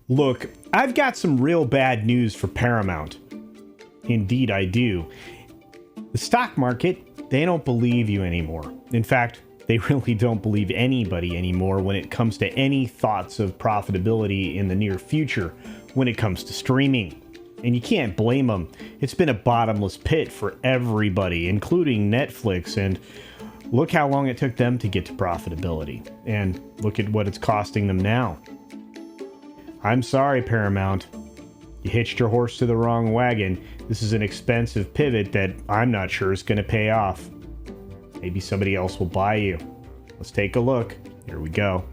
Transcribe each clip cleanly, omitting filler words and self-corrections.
Look, I've got some real bad news for Paramount. Indeed, I do. The stock market, they don't believe you anymore. In fact, they really don't believe anybody anymore when it comes to any thoughts of profitability in the near future when it comes to streaming. And you can't blame them. It's been a bottomless pit for everybody, including Netflix, and look how long it took them to get to profitability. And look at what it's costing them now. I'm sorry, Paramount. You hitched your horse to the wrong wagon. This is an expensive pivot that I'm not sure is going to pay off. Maybe somebody else will buy you. Let's take a look. Here we go.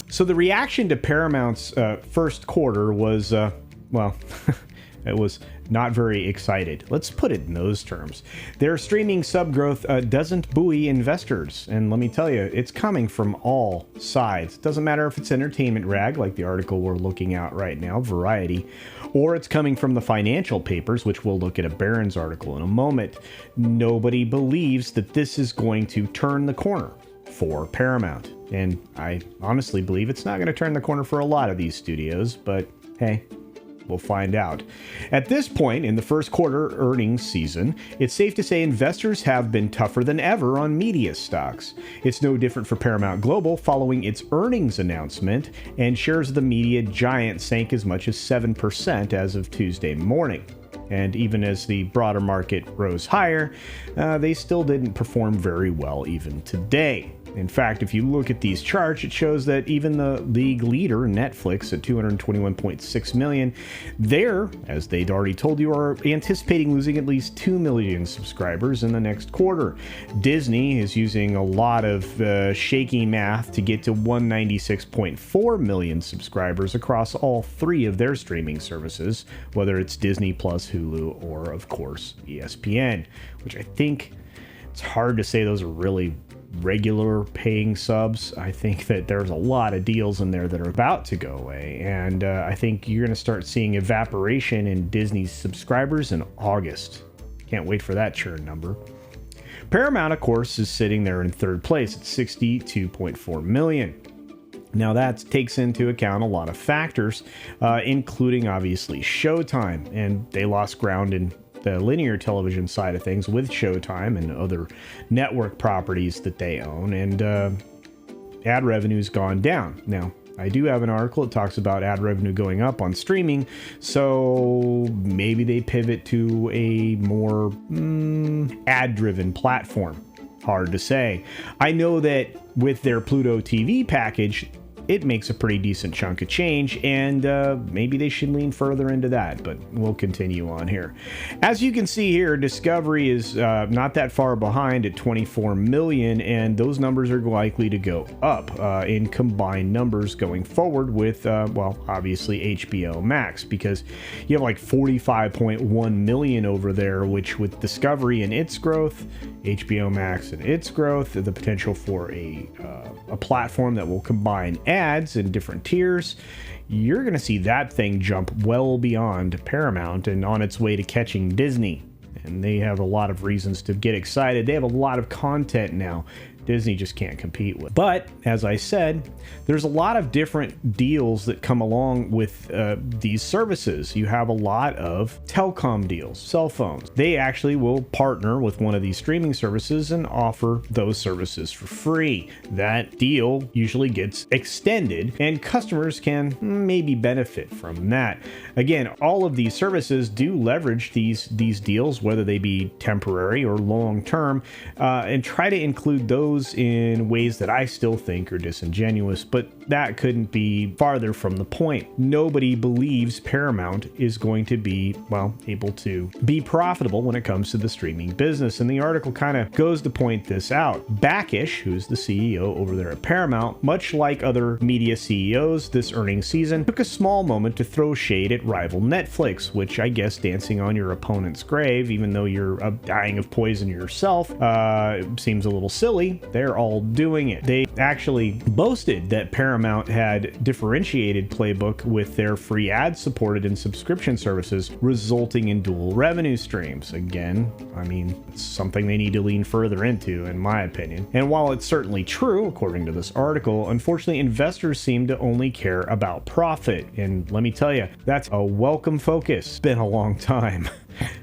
So the reaction to Paramount's first quarter was, well, it was not very excited. Let's put it in those terms. Their streaming sub growth doesn't buoy investors. And let me tell you, it's coming from all sides. Doesn't matter if it's entertainment rag, like the article we're looking at right now, Variety, or it's coming from the financial papers, which we'll look at a Barron's article in a moment. Nobody believes that this is going to turn the corner for Paramount. And I honestly believe it's not going to turn the corner for a lot of these studios, but hey, we'll find out. At this point in the first quarter earnings season, it's safe to say investors have been tougher than ever on media stocks. It's no different for Paramount Global following its earnings announcement, and shares of the media giant sank as much as 7% as of Tuesday morning. And even as the broader market rose higher, they still didn't perform very well even today. In fact, if you look at these charts, it shows that even the league leader, Netflix, at $221.6 million, they're, as they'd already told you, are anticipating losing at least 2 million subscribers in the next quarter. Disney is using a lot of shaky math to get to 196.4 million subscribers across all three of their streaming services, whether it's Disney Plus, Hulu, or, of course, ESPN, which I think it's hard to say those are really regular paying subs. I think that there's a lot of deals in there that are about to go away, and I think you're going to start seeing evaporation in Disney's subscribers in August. Can't wait for that churn number. Paramount, of course, is sitting there in third place at 62.4 million. Now that takes into account a lot of factors, including obviously Showtime, and they lost ground in the linear television side of things with Showtime and other network properties that they own, and ad revenue's gone down. Now, I do have an article that talks about ad revenue going up on streaming, so maybe they pivot to a more ad-driven platform. Hard to say. I know that with their Pluto TV package, it makes a pretty decent chunk of change, and maybe they should lean further into that, but we'll continue on here. As you can see here, Discovery is not that far behind at 24 million, and those numbers are likely to go up in combined numbers going forward with, well, obviously HBO Max, because you have like 45.1 million over there, which with Discovery and its growth, HBO Max and its growth, the potential for a platform that will combine ads in different tiers, you're going to see that thing jump well beyond Paramount and on its way to catching Disney. And they have a lot of reasons to get excited. They have a lot of content now Disney just can't compete with. But as I said, there's a lot of different deals that come along with these services. You have a lot of telecom deals, cell phones. They actually will partner with one of these streaming services and offer those services for free. That deal usually gets extended and customers can maybe benefit from that. Again, all of these services do leverage these deals, whether they be temporary or long-term, and try to include those in ways that I still think are disingenuous, but that couldn't be farther from the point. Nobody believes Paramount is going to be, well, able to be profitable when it comes to the streaming business, and the article kind of goes to point this out. Backish, who's the CEO over there at Paramount, much like other media CEOs this earnings season, took a small moment to throw shade at rival Netflix, which I guess dancing on your opponent's grave, even though you're dying of poison yourself, seems a little silly. They're all doing it. They actually boasted that Paramount had differentiated playbook with their free ad-supported and subscription services, resulting in dual revenue streams. Again, I mean, it's something they need to lean further into, in my opinion. And while it's certainly true, according to this article, unfortunately, investors seem to only care about profit. And let me tell you, that's a welcome focus. It's been a long time.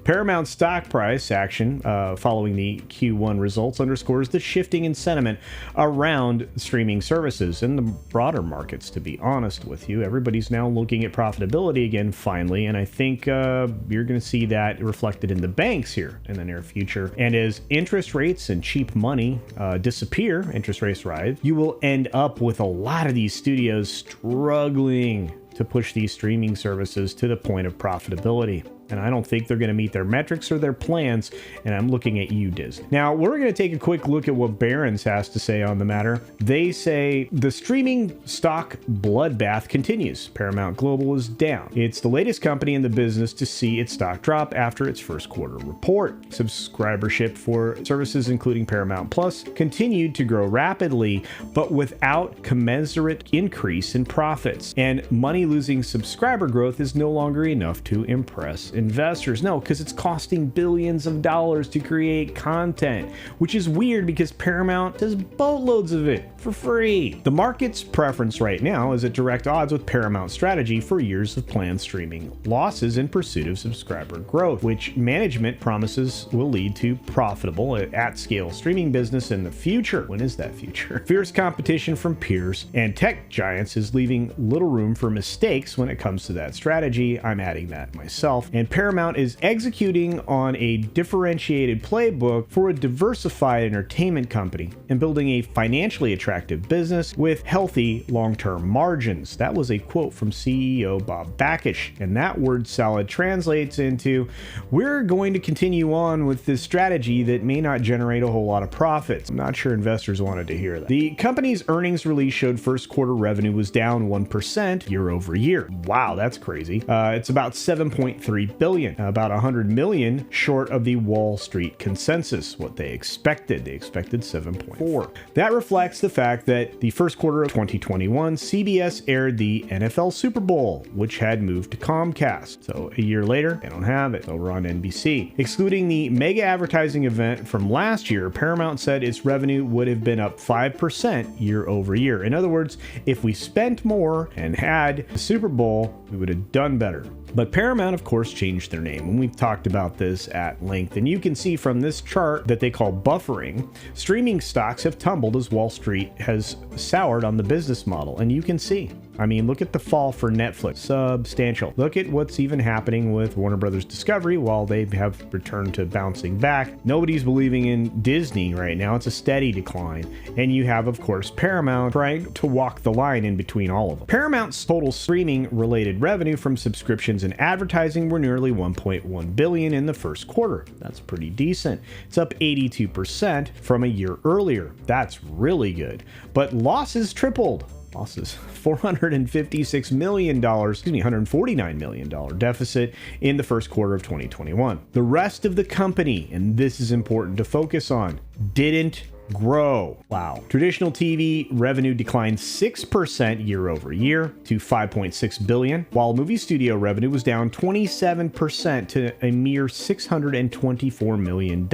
Paramount's stock price action following the Q1 results underscores the shifting in sentiment around streaming services and the broader markets, to be honest with you. Everybody's now looking at profitability again, finally, and I think you're going to see that reflected in the banks here in the near future. And as interest rates and cheap money disappear, interest rates rise, you will end up with a lot of these studios struggling to push these streaming services to the point of profitability. And I don't think they're going to meet their metrics or their plans, and I'm looking at you, Disney. Now, we're going to take a quick look at what Barron's has to say on the matter. They say the streaming stock bloodbath continues. Paramount Global is down. It's the latest company in the business to see its stock drop after its first quarter report. Subscribership for services including Paramount Plus continued to grow rapidly, but without commensurate increase in profits. And money-losing subscriber growth is no longer enough to impress investors. No, because it's costing billions of dollars to create content, which is weird because Paramount does boatloads of it for free. The market's preference right now is at direct odds with Paramount's strategy for years of planned streaming losses in pursuit of subscriber growth, which management promises will lead to profitable at-scale streaming business in the future. When is that future? Fierce competition from peers and tech giants is leaving little room for mistakes when it comes to that strategy. I'm adding that myself. And Paramount is executing on a differentiated playbook for a diversified entertainment company and building a financially attractive business with healthy long-term margins. That was a quote from CEO Bob Bakish, and that word salad translates into, we're going to continue on with this strategy that may not generate a whole lot of profits. I'm not sure investors wanted to hear that. The company's earnings release showed first quarter revenue was down 1% year over year. Wow, that's crazy. It's about 7.3 billion, about 100 million short of the Wall Street consensus, what they expected. They expected 7.4. That reflects the fact that the first quarter of 2021, CBS aired the NFL Super Bowl, which had moved to Comcast. So a year later, they don't have it over on NBC. Excluding the mega advertising event from last year, Paramount said its revenue would have been up 5% year over year. In other words, if we spent more and had the Super Bowl, we would have done better. But Paramount, of course, changed their name, and we've talked about this at length. And you can see from this chart that they call buffering, streaming stocks have tumbled as Wall Street has soured on the business model. And you can see, I mean, look at the fall for Netflix, substantial. Look at what's even happening with Warner Brothers Discovery while they have returned to bouncing back. Nobody's believing in Disney right now. It's a steady decline. And you have, of course, Paramount trying to walk the line in between all of them. Paramount's total streaming related revenue from subscriptions and advertising were nearly 1.1 billion in the first quarter. That's pretty decent. It's up 82% from a year earlier. That's really good. But losses tripled. Losses, $456 million, $149 million deficit in the first quarter of 2021. The rest of the company, and this is important to focus on, didn't grow. Wow. Traditional TV revenue declined 6% year over year to 5.6 billion, while movie studio revenue was down 27% to a mere $624 million.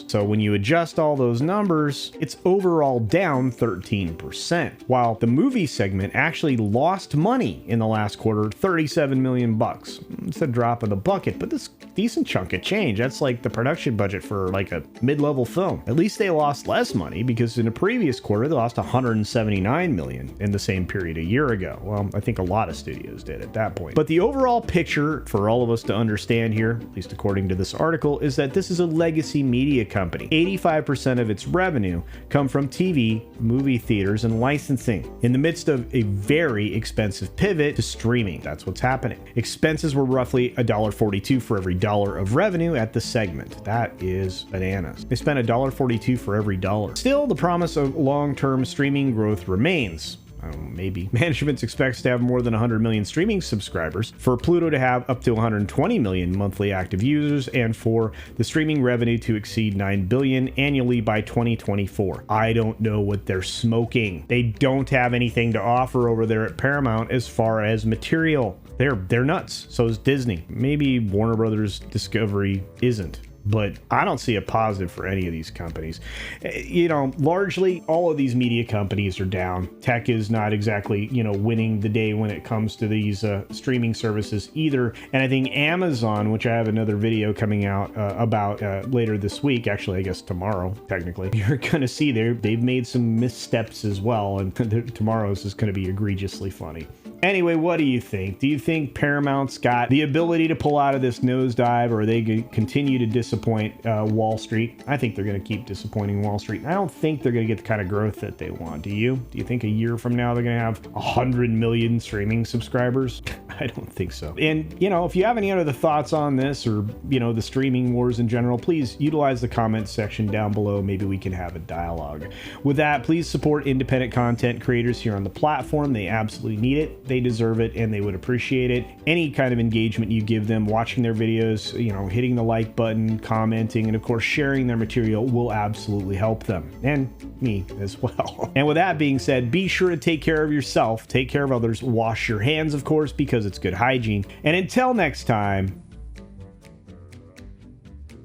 So when you adjust all those numbers, it's overall down 13%, while the movie segment actually lost money in the last quarter, 37 million bucks. It's a drop in the bucket, but this decent chunk of change. That's like the production budget for like a mid-level film. At least they lost less money, because in a previous quarter they lost 179 million in the same period a year ago. Well, I think a lot of studios did at that point. But the overall picture for all of us to understand here, at least according to this article, is that this is a legacy media company. 85% of its revenue come from TV, movie theaters, and licensing in the midst of a very expensive pivot to streaming. That's what's happening. Expenses were roughly $1.42 for every dollar of revenue at the segment. That is bananas. They spent $1.42 for every dollar. Still, the promise of long-term streaming growth remains. I don't know, maybe. Management expects to have more than 100 million streaming subscribers, for Pluto to have up to 120 million monthly active users, and for the streaming revenue to exceed 9 billion annually by 2024. I don't know what they're smoking. They don't have anything to offer over there at Paramount as far as material. They're nuts. So is Disney. Maybe Warner Brothers Discovery isn't. But I don't see a positive for any of these companies. You know, largely all of these media companies are down. Tech is not exactly, you know, winning the day when it comes to these streaming services either. And I think Amazon, which I have another video coming out about later this week, actually I guess tomorrow technically, you're going to see they've made some missteps as well, and tomorrow's is going to be egregiously funny. Anyway, what do you think? Do you think Paramount's got the ability to pull out of this nosedive, or are they going to continue to disappoint Wall Street? I think they're going to keep disappointing Wall Street. I don't think they're going to get the kind of growth that they want. Do you? Do you think a year from now they're going to have 100 million streaming subscribers? I don't think so. And, you know, if you have any other thoughts on this, or, you know, the streaming wars in general, please utilize the comments section down below. Maybe we can have a dialogue. With that, please support independent content creators here on the platform. They absolutely need it. They deserve it, and they would appreciate it. Any kind of engagement you give them, watching their videos, you know, hitting the like button, commenting, and of course sharing their material will absolutely help them, and me as well. And with that being said, be sure to take care of yourself, take care of others, wash your hands, of course, because it's good hygiene. And until next time,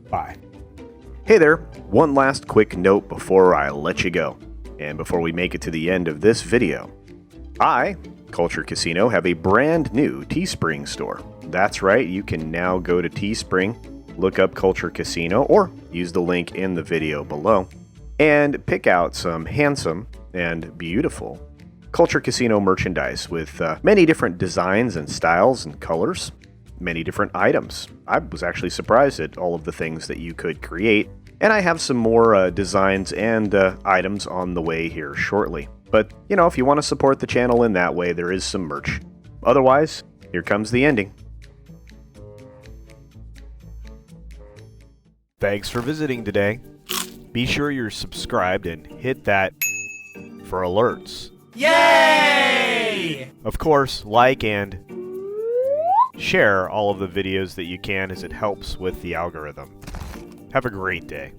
bye. Hey there, one last quick note before I let you go, and before we make it to the end of this video. CultureCasino have a brand new Teespring store. That's right, you can now go to Teespring, look up CultureCasino, or use the link in the video below, and pick out some handsome and beautiful CultureCasino merchandise with many different designs and styles and colors, many different items. I was actually surprised at all of the things that you could create, and I have some more designs and items on the way here shortly. But, you know, if you want to support the channel in that way, there is some merch. Otherwise, here comes the ending. Thanks for visiting today. Be sure you're subscribed and hit that for alerts. Yay! Of course, like and share all of the videos that you can, as it helps with the algorithm. Have a great day.